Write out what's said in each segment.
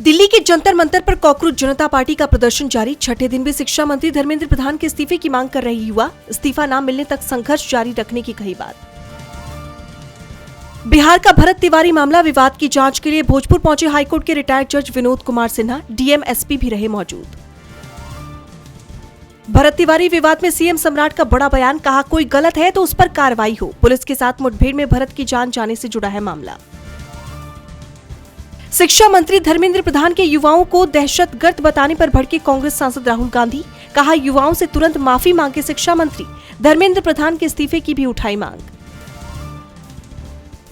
दिल्ली के जंतर मंतर पर कॉकरोच जनता पार्टी का प्रदर्शन जारी। छठे दिन भी शिक्षा मंत्री धर्मेंद्र प्रधान के इस्तीफे की मांग कर रही युवा, इस्तीफा न मिलने तक संघर्ष जारी रखने की कही बात। बिहार का भरत तिवारी मामला विवाद की जांच के लिए भोजपुर पहुंचे हाईकोर्ट के रिटायर्ड जज विनोद कुमार सिन्हा, डीएम एसपी भी रहे मौजूद। भरत तिवारी विवाद में सीएम सम्राट का बड़ा बयान, कहा कोई गलत है तो उस पर कार्रवाई हो। पुलिस के साथ मुठभेड़ में भरत की जान जाने से जुड़ा है मामला। शिक्षा मंत्री धर्मेंद्र प्रधान के युवाओं को दहशतगर्द बताने पर भड़के कांग्रेस सांसद राहुल गांधी, कहा युवाओं से तुरंत माफी मांगे शिक्षा मंत्री। धर्मेंद्र प्रधान के इस्तीफे की भी उठाई मांग।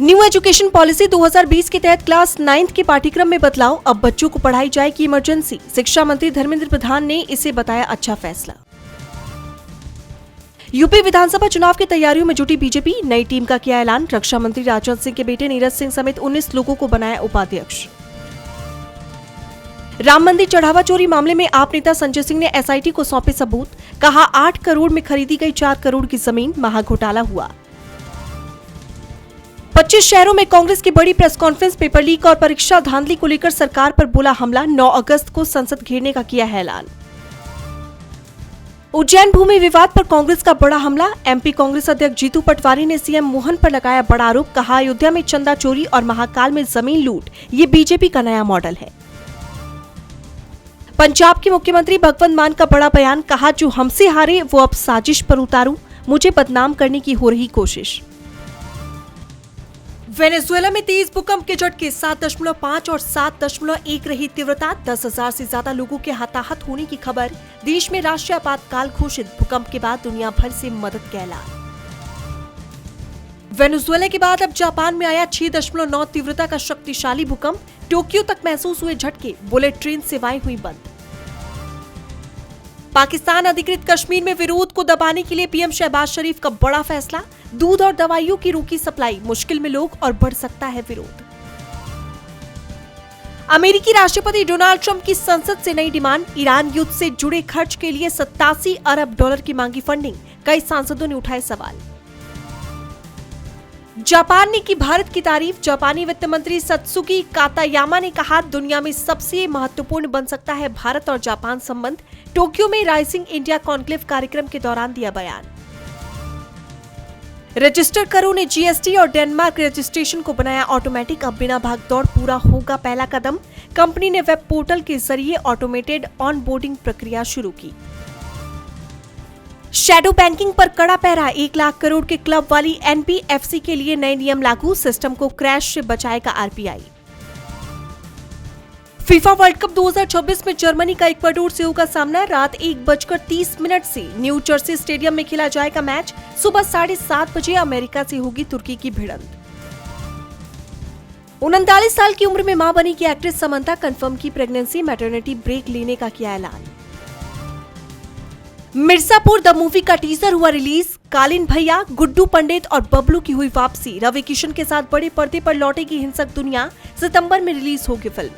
न्यू एजुकेशन पॉलिसी 2020 के तहत क्लास 9th के पाठ्यक्रम में बदलाव, अब बच्चों को पढ़ाई जाएगी इमरजेंसी। शिक्षा मंत्री धर्मेंद्र प्रधान ने इसे बताया अच्छा फैसला। यूपी विधानसभा चुनाव की तैयारियों में जुटी बीजेपी, नई टीम का किया ऐलान। रक्षा मंत्री राजनाथ सिंह के बेटे नीरज सिंह समेत 19 लोगों को बनाया उपाध्यक्ष। राम मंदिर चढ़ावा चोरी मामले में आप नेता संजय सिंह ने एसआईटी को सौंपे सबूत, कहा 8 करोड़ में खरीदी गई 4 करोड़ की जमीन, महाघोटाला हुआ। 25 शहरों में कांग्रेस की बड़ी प्रेस कॉन्फ्रेंस, पेपर लीक और परीक्षा धांधली को लेकर सरकार पर बोला हमला। 9 अगस्त को संसद घेरने का किया है ऐलान। उज्जैन भूमि विवाद पर कांग्रेस का बड़ा हमला, एमपी कांग्रेस अध्यक्ष जीतू पटवारी ने सीएम मोहन पर लगाया बड़ा आरोप, कहा अयोध्या में चंदा चोरी और महाकाल में जमीन लूट ये बीजेपी का नया मॉडल है। पंजाब के मुख्यमंत्री भगवंत मान का बड़ा बयान, कहा जो हमसे हारे वो अब साजिश पर उतारू, मुझे बदनाम करने की हो रही कोशिश। वेनेजुएला में तेज भूकंप के झटके, 7.5 और 7.1 रही तीव्रता। 10,000 से ज्यादा लोगों के हताहत होने की खबर। देश में राष्ट्रीय आपातकाल घोषित, भूकंप के बाद दुनिया भर से मदद का ऐलान। वेनेजुएला के बाद अब जापान में आया 6.9 तीव्रता का शक्तिशाली भूकंप। टोक्यो तक महसूस हुए झटके, बुलेट ट्रेन सेवाएं हुई बंद। पाकिस्तान अधिकृत कश्मीर में विरोध को दबाने के लिए पीएम शहबाज शरीफ का बड़ा फैसला। दूध और दवाइयों की रोकी सप्लाई, मुश्किल में लोग और बढ़ सकता है विरोध। अमेरिकी राष्ट्रपति डोनाल्ड ट्रंप की संसद से नई डिमांड, ईरान युद्ध से जुड़े खर्च के लिए 87 अरब डॉलर की मांगी फंडिंग। कई सांसदों ने उठाए सवाल। जापान ने की भारत की तारीफ, जापानी वित्त मंत्री सत्सुकी कातायामा ने कहा दुनिया में सबसे महत्वपूर्ण बन सकता है भारत और जापान संबंध। टोक्यो में राइजिंग इंडिया कॉन्क्लेव कार्यक्रम के दौरान दिया बयान। रजिस्टर करो ने जीएसटी और डेनमार्क रजिस्ट्रेशन को बनाया ऑटोमेटिक, अब बिना भागदौड़ पूरा होगा पहला कदम। कंपनी ने वेब पोर्टल के जरिए ऑटोमेटेड ऑनबोर्डिंग प्रक्रिया शुरू की। शैडो बैंकिंग पर कड़ा पहरा, 1 लाख करोड़ के क्लब वाली एनबीएफसी के लिए नए नियम लागू, सिस्टम को क्रैश से बचाएगा आरबीआई। फीफा वर्ल्ड कप 2026 में जर्मनी का इक्वाडोर से होगा सामना। रात 1:30 से न्यू जर्सी स्टेडियम में खेला जाएगा मैच। सुबह 7:30 बजे अमेरिका से होगी तुर्की की भिड़ंत। 39 साल की उम्र में मां बनी की एक्ट्रेस समंता, कंफर्म की प्रेगनेंसी, मैटरनिटी ब्रेक लेने का किया ऐलान। मिर्जापुर द मूवी का टीजर हुआ रिलीज, कालीन भैया, गुड्डू पंडित और बबलू की हुई वापसी। रवि किशन के साथ बड़े पर्दे पर लौटेगी हिंसक दुनिया, सितंबर में रिलीज होगी फिल्म।